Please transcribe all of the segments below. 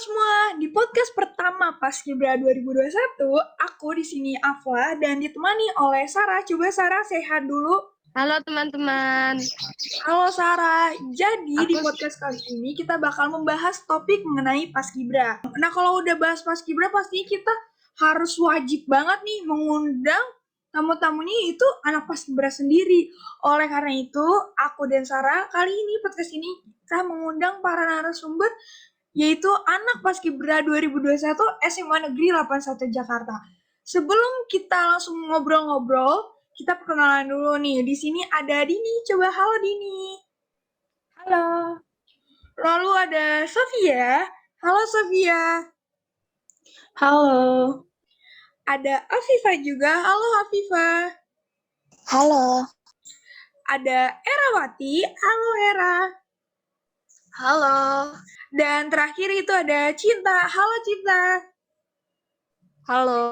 semua, di podcast pertama Paskibra 2021, aku di sini Afla dan ditemani oleh Sarah. Coba Sarah sehat dulu. Halo teman-teman. Halo Sarah. Jadi di Aku podcast kali ini kita bakal membahas topik mengenai Paskibra. Nah, kalau udah bahas Paskibra pastinya kita harus wajib banget nih mengundang tamu-tamunya itu anak Paskibra sendiri. Oleh karena itu, aku dan Sarah kali ini podcast ini kita mengundang para narasumber yaitu anak Paskibra 2021 SMA Negeri 81 Jakarta. Sebelum kita langsung ngobrol-ngobrol, kita perkenalan dulu nih. Di sini ada Dini. Coba halo Dini. Halo. Lalu ada Sofia. Halo Sofia. Halo. Ada Afifah juga. Halo Afifah. Halo. Ada Erawati. Halo Era. Halo. Dan terakhir itu ada Cinta. Halo Cinta. Halo.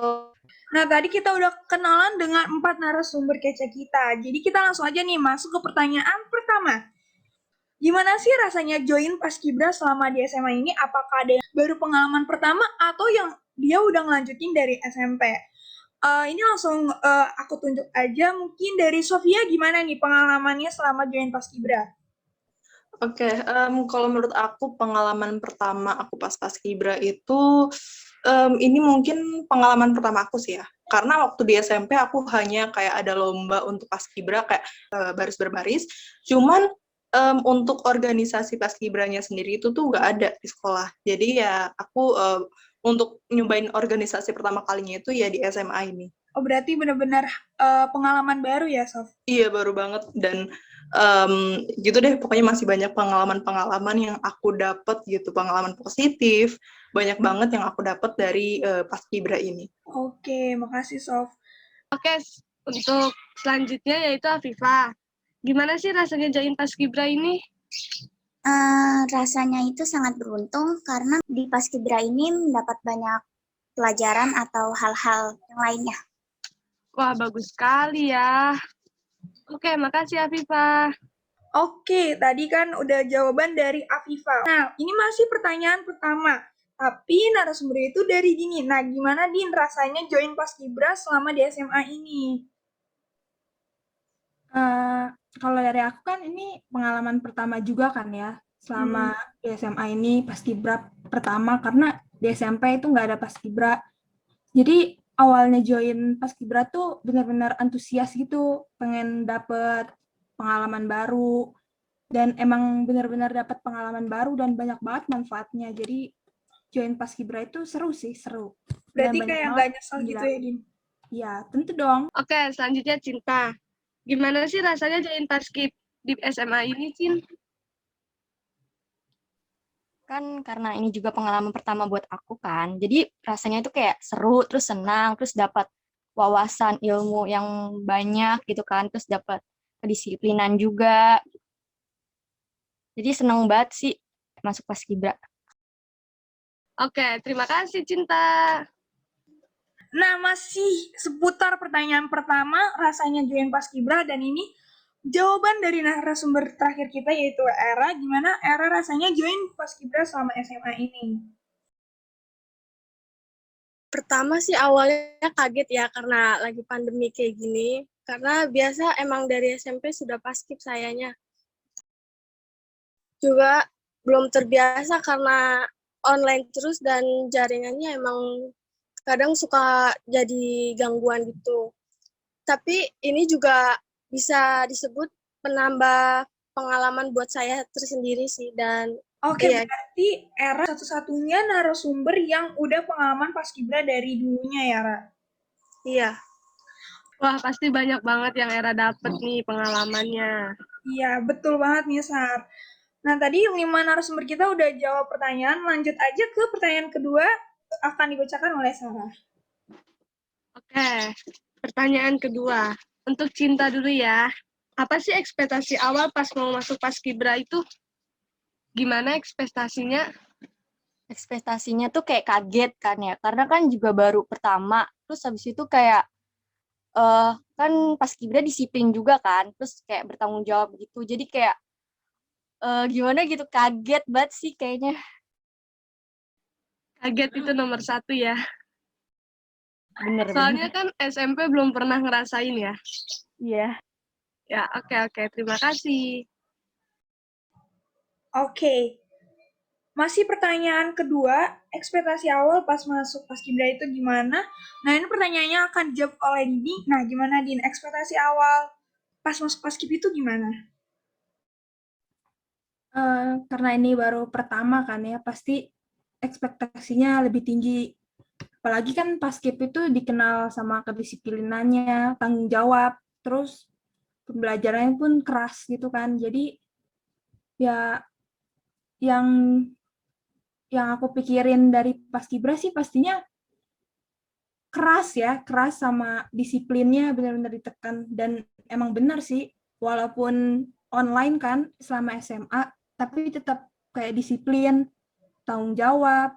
Nah, tadi kita udah kenalan dengan 4 narasumber kece kita. Jadi kita langsung aja nih masuk ke pertanyaan pertama. Gimana sih rasanya join Paskibra selama di SMA ini? Apakah ada yang baru pengalaman pertama atau yang dia udah ngelanjutin dari SMP? Ini langsung aku tunjuk aja. Mungkin dari Sofia gimana nih pengalamannya selama join Paskibra? Oke, kalau menurut aku pengalaman pertama aku pas Paskibra itu ini mungkin pengalaman pertama aku sih ya. Karena waktu di SMP aku hanya kayak ada lomba untuk Paskibra kayak baris berbaris. Cuman untuk organisasi Paskibranya sendiri itu tuh nggak ada di sekolah. Jadi ya aku untuk nyobain organisasi pertama kalinya itu ya di SMA ini. Oh, berarti benar-benar pengalaman baru ya, Sof? Iya, baru banget. Dan gitu deh, pokoknya masih banyak pengalaman-pengalaman yang aku dapat gitu, pengalaman positif, banyak banget yang aku dapat dari Paskibra ini. Oke, makasih Sof. Oke, untuk selanjutnya yaitu Afifah. Gimana sih rasanya join Paskibra ini? Rasanya itu sangat beruntung karena di Paskibra ini mendapat banyak pelajaran atau hal-hal yang lainnya. Wah, bagus sekali ya. Oke, makasih Afifah. Oke, tadi kan udah jawaban dari Afifah. Nah, ini masih pertanyaan pertama. Tapi narasumber itu dari Dini. Nah, gimana Din rasanya join Paskibra selama di SMA ini? Kalau dari aku kan ini pengalaman pertama juga kan ya. Selama di SMA ini Paskibra pertama karena di SMP itu nggak ada Paskibra. Jadi awalnya join Paskibra tuh benar-benar antusias gitu, pengen dapet pengalaman baru. Dan emang benar-benar dapat pengalaman baru dan banyak banget manfaatnya. Jadi join Paskibra itu seru sih, seru. Berarti kayak nggak nyesel gitu ya, Din? Iya, tentu dong. Oke, selanjutnya Cinta. Gimana sih rasanya join Paskib di SMA ini, Cin? Kan karena ini juga pengalaman pertama buat aku kan, jadi rasanya itu kayak seru, terus senang, terus dapat wawasan ilmu yang banyak gitu kan, terus dapat kedisiplinan juga. Jadi senang banget sih masuk Paskibra. Oke, terima kasih Cinta. Nah, masih seputar pertanyaan pertama, rasanya join Paskibra, dan ini jawaban dari narasumber terakhir kita yaitu Era. Gimana Era rasanya join Paskibra selama SMA ini? Pertama sih awalnya kaget ya karena lagi pandemi kayak gini. Karena biasa emang dari SMP sudah paskib sayanya. Juga belum terbiasa karena online terus dan jaringannya emang kadang suka jadi gangguan gitu. Tapi ini juga bisa disebut penambah pengalaman buat saya tersendiri sih. Dan Oke, berarti Era satu-satunya narasumber yang udah pengalaman Paskibra dari dulunya ya, Ra? iya. Wah, pasti banyak banget yang Era dapet nih pengalamannya. Iya, betul banget nih, Sar. Nah, tadi 5 narasumber kita udah jawab pertanyaan. Lanjut aja ke pertanyaan kedua, akan dibacakan oleh Sarah. Oke, pertanyaan kedua. Untuk Cinta dulu ya. Apa sih ekspektasi awal pas mau masuk Paskibra itu? Gimana ekspektasinya? Ekspektasinya tuh kayak kaget kan ya, karena kan juga baru pertama, terus habis itu kayak kan Paskibra disiplin juga kan, terus kayak bertanggung jawab gitu, jadi kayak gimana gitu, kaget banget sih kayaknya. Kaget itu nomor satu ya. Bener, Soalnya kan SMP belum pernah ngerasain ya. Iya. Ya, oke. Terima kasih. Oke. Masih pertanyaan kedua, ekspektasi awal pas masuk Paskibra itu gimana? Nah, ini pertanyaannya akan dijawab oleh Dini. Nah, gimana Din? Ekspektasi awal pas masuk Paskib itu gimana? Karena ini baru pertama kan ya, pasti ekspektasinya lebih tinggi. Apalagi kan Paskib itu dikenal sama kedisiplinannya, tanggung jawab, terus pembelajarannya pun keras gitu kan. Jadi ya yang aku pikirin dari Paskibra sih pastinya keras ya, keras sama disiplinnya benar-benar ditekan. Dan emang benar sih, walaupun online kan selama SMA, tapi tetap kayak disiplin, tanggung jawab.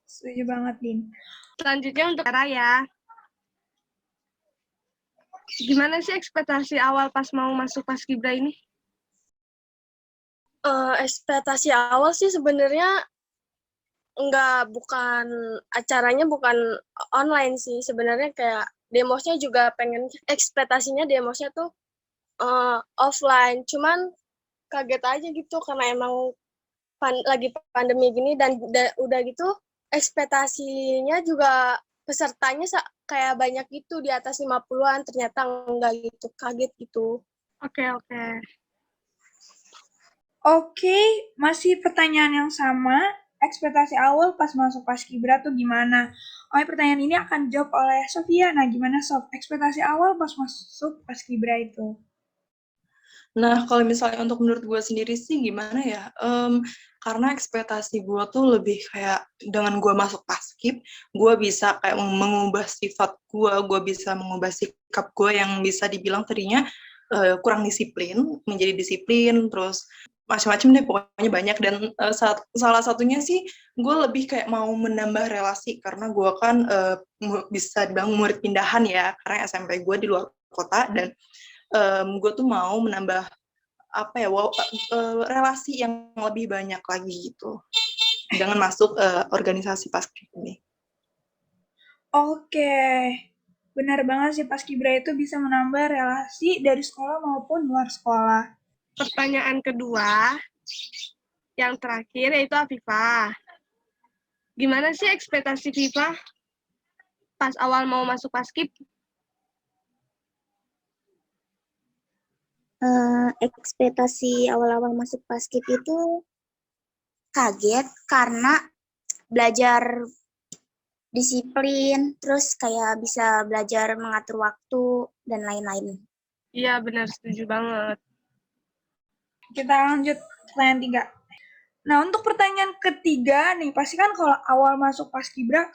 Setuju banget, Din. Selanjutnya untuk Raya. Gimana sih ekspektasi awal pas mau masuk Paskibra ini? Ekspektasi awal sih sebenarnya bukan acaranya bukan online sih, sebenarnya kayak demosnya juga ekspektasinya demosnya tuh offline, cuman kaget aja gitu karena emang lagi pandemi gini dan udah gitu ekspektasinya juga pesertanya kayak banyak gitu di atas 50-an, ternyata enggak gitu, kaget gitu. Oke. Oke, masih pertanyaan yang sama. Ekspektasi awal pas masuk Paskibra tuh gimana? Oh, pertanyaan ini akan dijawab oleh Sofia. Nah, gimana Sof? Ekspektasi awal pas masuk Paskibra itu? Nah, kalau misalnya untuk menurut gue sendiri sih gimana ya? Karena ekspektasi gue tuh lebih kayak dengan gue masuk Paskib, gue bisa kayak mengubah sifat gue bisa mengubah sikap gue yang bisa dibilang tadinya kurang disiplin, menjadi disiplin, terus macam-macam deh pokoknya banyak. Dan salah satunya sih gue lebih kayak mau menambah relasi karena gue kan bisa dibilang murid pindahan ya, karena SMP gue di luar kota dan gue tuh mau menambah relasi yang lebih banyak lagi gitu dengan masuk organisasi Paskib ini. Oke, benar banget sih Paskibra itu bisa menambah relasi dari sekolah maupun luar sekolah. Pertanyaan kedua, yang terakhir yaitu Afifah. Gimana sih ekspektasi Viva pas awal mau masuk Paskib? Ekspektasi awal-awal masuk Paskib itu kaget karena belajar disiplin, terus kayak bisa belajar mengatur waktu dan lain-lain. Iya, benar, setuju banget. Kita lanjut pertanyaan 3. Nah, untuk pertanyaan ketiga nih, pasti kan kalau awal masuk Paskibra,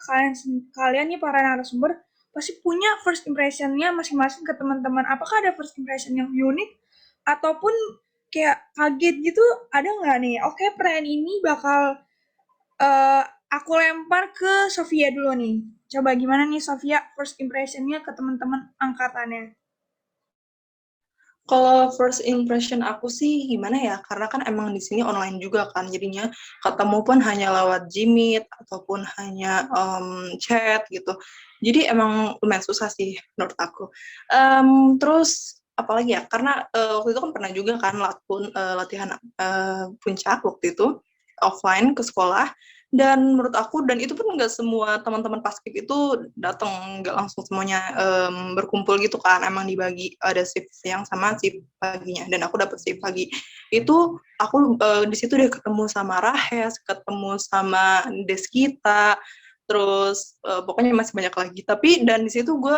kalian nih para narasumber pasti punya first impression-nya masing-masing ke teman-teman. Apakah ada first impression yang unik ataupun kayak kaget gitu? Ada nggak nih? Oke, pertanyaan ini bakal aku lempar ke Sofia dulu nih. Coba gimana nih Sofia first impression-nya ke teman-teman angkatannya? Kalau first impression aku sih gimana ya, karena kan emang di sini online juga kan, jadinya ketemu pun hanya lewat Gmeet ataupun hanya chat gitu. Jadi emang lumayan susah sih menurut aku. Terus apalagi ya, karena waktu itu kan pernah juga kan latihan puncak waktu itu offline ke sekolah. Dan menurut aku, dan itu pun nggak semua teman-teman Paskib itu datang, nggak langsung semuanya berkumpul gitu kan, emang dibagi ada shift siang sama shift paginya, dan aku dapet shift pagi. Itu aku di situ deh ketemu sama Rahes, ketemu sama Deskita, terus pokoknya masih banyak lagi. Tapi dan di situ gue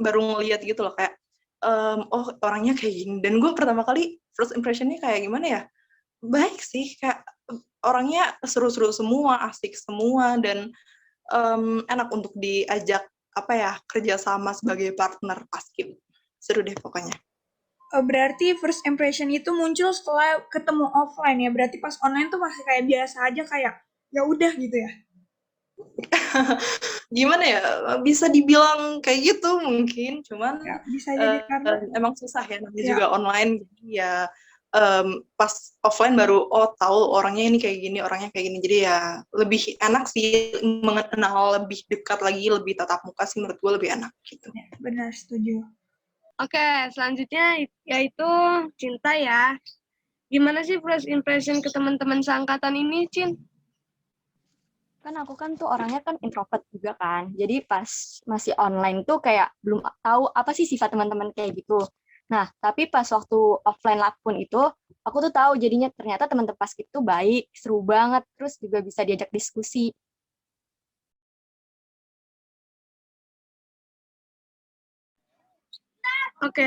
baru ngeliat gitu loh kayak oh orangnya kayak gini, dan gue pertama kali first impressionnya kayak gimana ya, baik sih, kayak orangnya seru-seru semua, asik semua, dan enak untuk diajak kerjasama sebagai partner Paskib. Seru deh pokoknya. Berarti first impression itu muncul setelah ketemu offline ya. Berarti pas online tuh masih kayak biasa aja, kayak ya udah gitu ya. Gimana ya, bisa dibilang kayak gitu mungkin, cuman Ya, bisa jadi karena emang susah ya, namanya ya, juga online, jadi ya pas offline baru tahu orangnya ini kayak gini, orangnya kayak gini. Jadi ya lebih enak sih mengenal lebih dekat lagi, lebih tatap muka sih menurut gue lebih enak gitu. Ya, benar, setuju. Oke, selanjutnya yaitu Cinta ya. Gimana sih first impression ke teman-teman seangkatan ini, Cin? Kan aku kan tuh orangnya kan introvert juga kan. Jadi pas masih online tuh kayak belum tahu apa sih sifat teman-teman kayak gitu. Nah, tapi pas waktu offline lab pun itu, aku tuh tahu jadinya ternyata teman-teman Paskib tuh baik, seru banget, terus juga bisa diajak diskusi. Oke.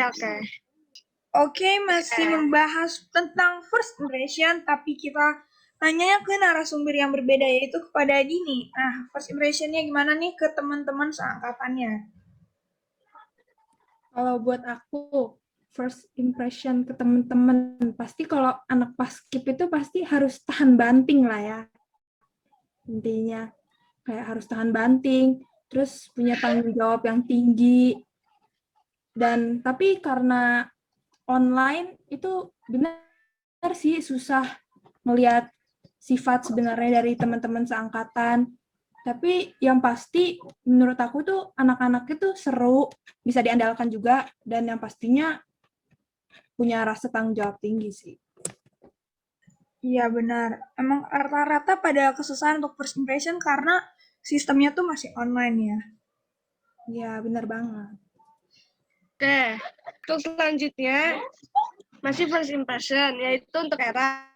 Oke, masih membahas tentang first impression, tapi kita tanya ke narasumber yang berbeda, yaitu kepada Dini. Nah, first impression-nya gimana nih ke teman-teman seangkatannya? Kalau buat aku, first impression ke teman-teman, pasti kalau anak Paskib itu pasti harus tahan banting lah ya. Intinya, kayak harus tahan banting, terus punya tanggung jawab yang tinggi. Dan tapi karena online itu benar sih susah melihat sifat sebenarnya dari teman-teman seangkatan. Tapi yang pasti menurut aku tuh anak-anak itu seru, bisa diandalkan juga, dan yang pastinya punya rasa tanggung jawab tinggi sih. Iya, benar. Emang rata-rata pada kesusahan untuk first impression karena sistemnya tuh masih online ya. Iya, benar banget. Oke, untuk selanjutnya masih first impression, yaitu untuk Era.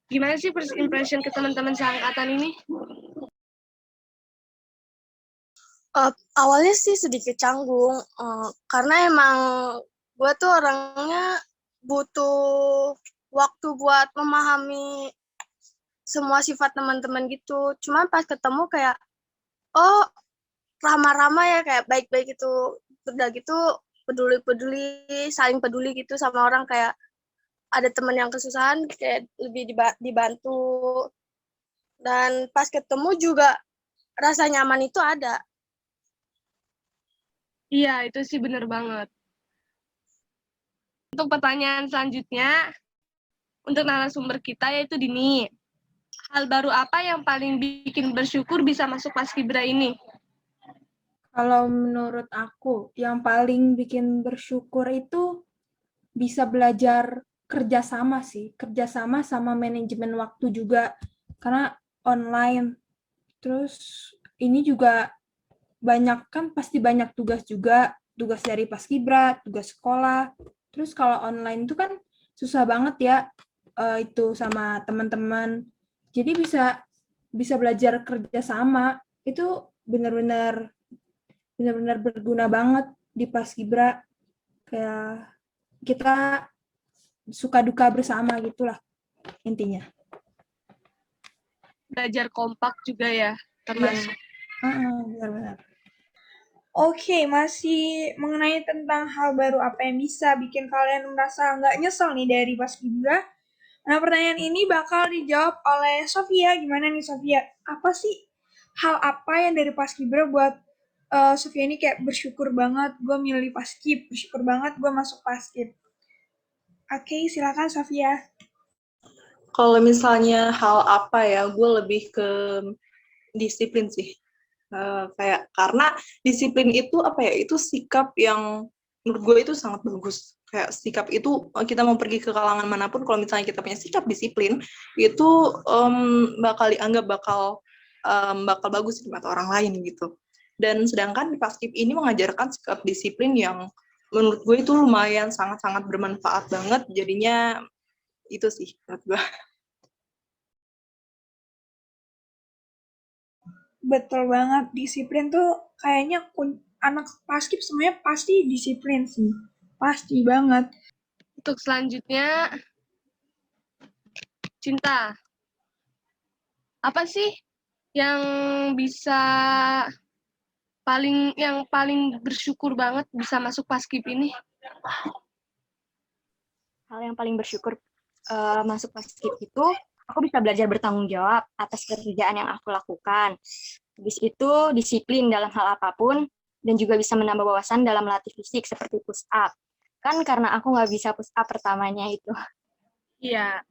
Gimana sih first impression ke teman-teman seangkatan ini? Awalnya sih sedikit canggung, karena emang gue tuh orangnya butuh waktu buat memahami semua sifat teman-teman gitu. Cuma pas ketemu kayak, oh ramah-ramah ya, kayak baik-baik gitu. Udah gitu peduli-peduli, saling peduli gitu sama orang, kayak ada teman yang kesusahan kayak lebih dibantu. Dan pas ketemu juga rasa nyaman itu ada. Iya, itu sih bener banget. Untuk pertanyaan selanjutnya, untuk narasumber kita yaitu Dini. Hal baru apa yang paling bikin bersyukur bisa masuk Paskibra ini? Kalau menurut aku, yang paling bikin bersyukur itu bisa belajar kerjasama sih, kerjasama sama manajemen waktu juga, karena online. Terus ini juga banyak kan pasti banyak tugas juga, tugas dari Paskibra, tugas sekolah. Terus kalau online itu kan susah banget ya itu sama teman-teman. Jadi bisa belajar kerjasama itu benar-benar berguna banget di Paskibra. Kayak kita suka duka bersama gitulah intinya. Belajar kompak juga ya, termasuk. Benar-benar. Oke, masih mengenai tentang hal baru apa yang bisa bikin kalian merasa nggak nyesel nih dari Paskibra. Nah, pertanyaan ini bakal dijawab oleh Sofia. Gimana nih, Sofia? Apa sih hal apa yang dari Paskibra buat Sofia ini kayak bersyukur banget gue milih Paskib, bersyukur banget gue masuk Paskib. Oke, silakan Sofia. Kalau misalnya hal apa ya, gue lebih ke disiplin sih. Kayak karena disiplin itu apa ya, itu sikap yang menurut gue itu sangat bagus. Kayak sikap itu kita mau pergi ke kalangan manapun, kalau misalnya kita punya sikap disiplin itu bakal dianggap bakal bagus di mata orang lain gitu. Dan sedangkan di Paskib ini mengajarkan sikap disiplin yang menurut gue itu lumayan sangat-sangat bermanfaat banget. Jadinya itu sih menurut gue. Betul banget, disiplin tuh kayaknya anak Paskib semuanya pasti disiplin sih. Pasti banget. Untuk selanjutnya, Cinta. Apa sih yang bisa yang paling bersyukur banget bisa masuk Paskib ini? Hal yang paling bersyukur masuk Paskib itu, aku bisa belajar bertanggung jawab atas pekerjaan yang aku lakukan. Habis itu disiplin dalam hal apapun, dan juga bisa menambah wawasan dalam melatih fisik seperti push up. Kan karena aku nggak bisa push up pertamanya itu. Iya.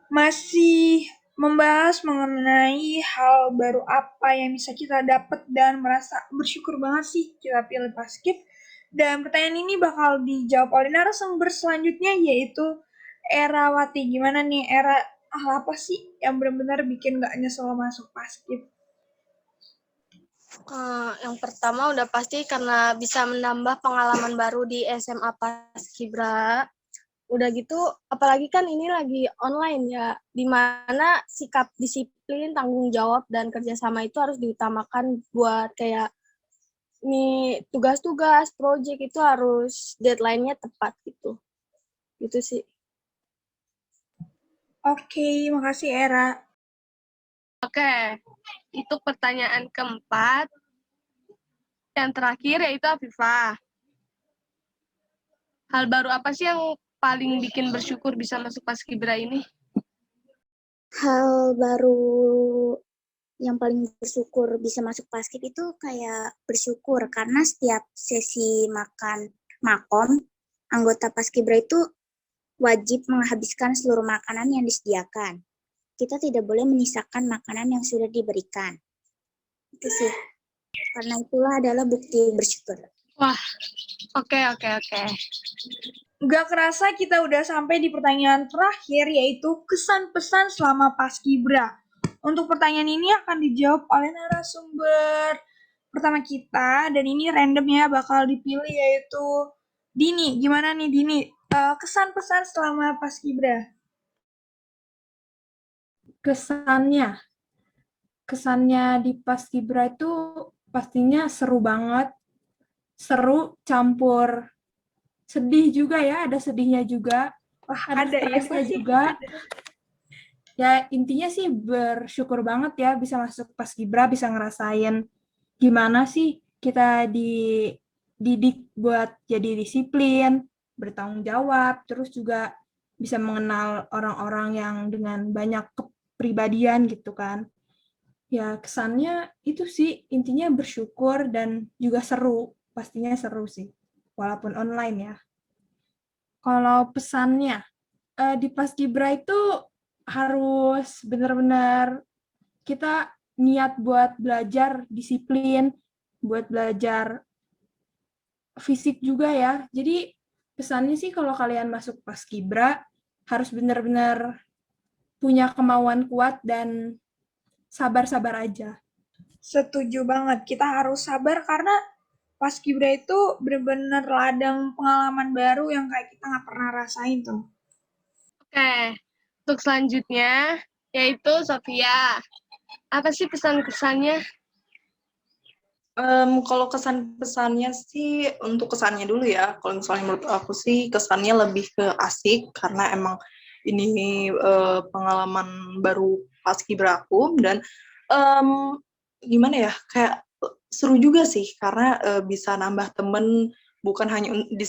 Masih membahas mengenai hal baru apa yang bisa kita dapat dan merasa bersyukur banget sih kita pilih Paskib. Dan pertanyaan ini bakal dijawab oleh narasumber selanjutnya, yaitu Erawati. Gimana nih, Era, hal apa sih yang benar-benar bikin gak nyesel masuk Paskib? Yang pertama udah pasti karena bisa menambah pengalaman baru di SMA Paskibra. Udah gitu, apalagi kan ini lagi online ya, di mana sikap disiplin, tanggung jawab, dan kerjasama itu harus diutamakan buat kayak nih tugas-tugas, project itu harus deadline-nya tepat gitu. Gitu sih. Oke, makasih Era. Oke, itu pertanyaan keempat. Yang terakhir yaitu Afifah. Hal baru apa sih yang paling bikin bersyukur bisa masuk Paskibra ini? Hal baru yang paling bersyukur bisa masuk Paskib itu kayak bersyukur karena setiap sesi makan makom, anggota Paskibra itu wajib menghabiskan seluruh makanan yang disediakan. Kita tidak boleh menyisakan makanan yang sudah diberikan. Itu sih. Karena itulah adalah bukti bersyukur. Wah, oke. Gak kerasa kita udah sampai di pertanyaan terakhir, yaitu kesan pesan selama Paskibra. Untuk pertanyaan ini akan dijawab oleh narasumber pertama kita, dan ini random ya, bakal dipilih yaitu Dini. Gimana nih Dini, kesan pesan selama Paskibra? Kesannya di Paskibra itu pastinya seru banget, seru campur sedih juga ya, ada sedihnya juga, Wah, ada ada ya stresnya pasti. juga. Ya intinya sih bersyukur banget ya bisa masuk Paskibra, bisa ngerasain gimana sih kita dididik buat jadi disiplin, bertanggung jawab, terus juga bisa mengenal orang-orang yang dengan banyak kepribadian gitu kan. Ya kesannya itu sih intinya bersyukur dan juga seru, pastinya seru sih, walaupun online ya. Kalau pesannya di Paskibra itu harus benar-benar kita niat buat belajar disiplin, buat belajar fisik juga ya. Jadi pesannya sih kalau kalian masuk Paskibra harus benar-benar punya kemauan kuat dan sabar-sabar aja. Setuju banget, kita harus sabar karena Paskibra itu benar-benar ladang pengalaman baru yang kayak kita nggak pernah rasain tuh. Oke, untuk selanjutnya yaitu Sofia. Apa sih pesan-kesannya? Kalau kesan-pesannya sih, untuk kesannya dulu ya, kalau misalnya menurut aku sih kesannya lebih ke asik, karena emang ini pengalaman baru Paskibra aku, dan gimana ya, kayak seru juga sih, karena bisa nambah temen, bukan hanya di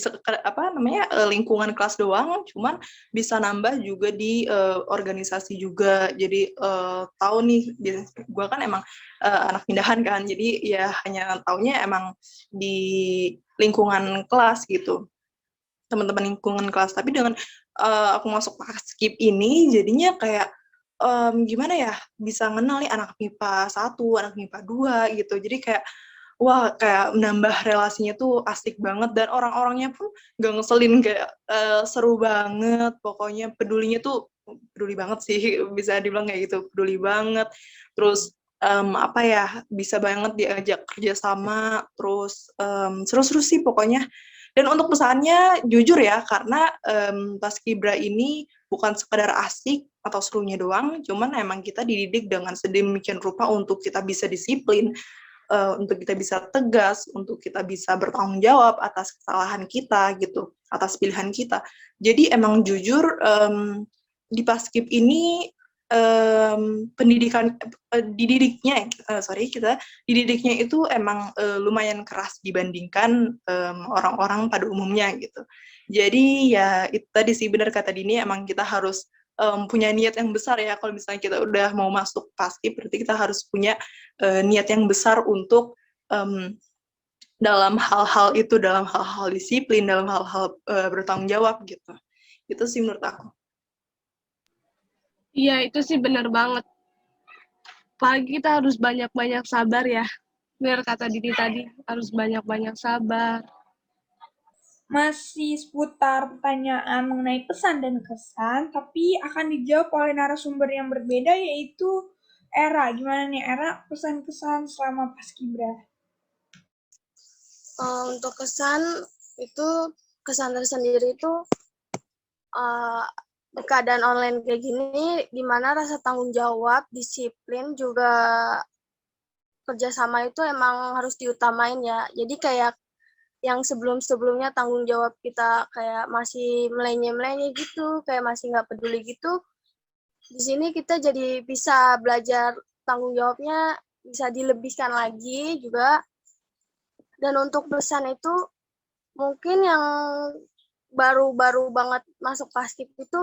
lingkungan kelas doang, cuman bisa nambah juga di organisasi juga. Jadi tahu nih, gue kan emang anak pindahan kan, jadi ya hanya taunya emang di lingkungan kelas gitu, teman-teman lingkungan kelas. Tapi dengan aku masuk Paskib ini jadinya kayak gimana ya, bisa kenal nih anak MIPA 1, anak MIPA 2 gitu. Jadi kayak wah, kayak menambah relasinya tuh asik banget, dan orang-orangnya pun gak ngeselin, kayak seru banget, pokoknya peduli banget sih, bisa dibilang kayak gitu, peduli banget. Terus bisa banget diajak kerjasama, terus seru-seru sih pokoknya. Dan untuk pesannya, jujur ya, karena Paskibra ini bukan sekadar asik atau serunya doang, cuman emang kita dididik dengan sedemikian rupa untuk kita bisa disiplin, untuk kita bisa tegas, untuk kita bisa bertanggung jawab atas kesalahan kita gitu, atas pilihan kita. Jadi emang jujur di Paskib ini dididiknya itu emang lumayan keras dibandingkan orang-orang pada umumnya gitu. Jadi ya itu tadi sih, benar kata Dini, emang kita harus punya niat yang besar ya. Kalau misalnya kita udah mau masuk Paskib, berarti kita harus punya niat yang besar untuk dalam hal-hal itu, dalam hal-hal disiplin, dalam hal-hal bertanggung jawab gitu. Itu sih menurut aku. Iya, itu sih bener banget. Apalagi kita harus banyak-banyak sabar ya. Bener kata Dini tadi, harus banyak-banyak sabar. Masih seputar pertanyaan mengenai pesan dan kesan, tapi akan dijawab oleh narasumber yang berbeda, yaitu Era. Gimana nih Era, pesan-kesan selama Paskibra? Untuk kesan itu, kesan tersendiri itu di keadaan online kayak gini, di mana rasa tanggung jawab, disiplin, juga kerjasama itu emang harus diutamain ya. Jadi kayak yang sebelum-sebelumnya tanggung jawab kita kayak masih melenye-melenye gitu, kayak masih nggak peduli gitu, di sini kita jadi bisa belajar tanggung jawabnya, bisa dilebihkan lagi juga. Dan untuk pesan itu, mungkin yang baru-baru banget masuk Paskib itu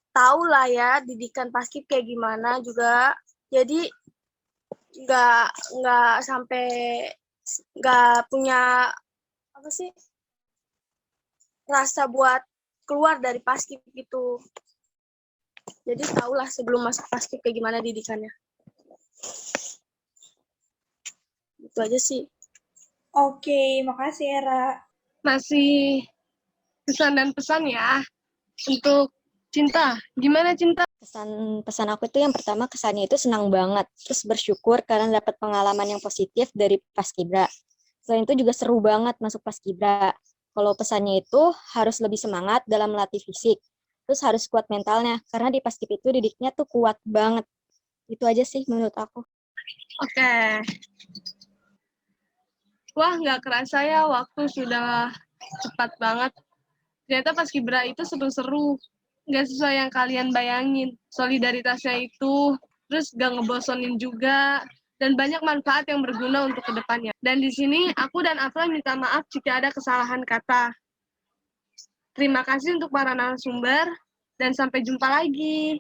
tahu lah ya didikan Paskib kayak gimana juga. Jadi nggak sampai nggak punya apa sih rasa buat keluar dari Paskib gitu. Jadi tahulah sebelum masuk Paskib kayak gimana didikannya. Itu aja sih. Oke, makasih Era. Masih pesan dan pesan ya. Untuk Cinta, gimana Cinta? Pesan aku itu yang pertama kesannya itu senang banget, terus bersyukur karena dapat pengalaman yang positif dari Paskibra. Selain itu juga seru banget masuk Paskibra. Kalau pesannya itu harus lebih semangat dalam melatih fisik, terus harus kuat mentalnya, karena di Paskib itu didiknya tuh kuat banget. Itu aja sih menurut aku. Oke. Wah, nggak kerasa ya waktu sudah cepat banget. Ternyata Paskibra itu seru-seru. Nggak sesuai yang kalian bayangin. Solidaritasnya itu, terus nggak ngebosonin juga, dan banyak manfaat yang berguna untuk kedepannya. Dan di sini, aku dan Afra minta maaf jika ada kesalahan kata. Terima kasih untuk para narasumber, dan sampai jumpa lagi.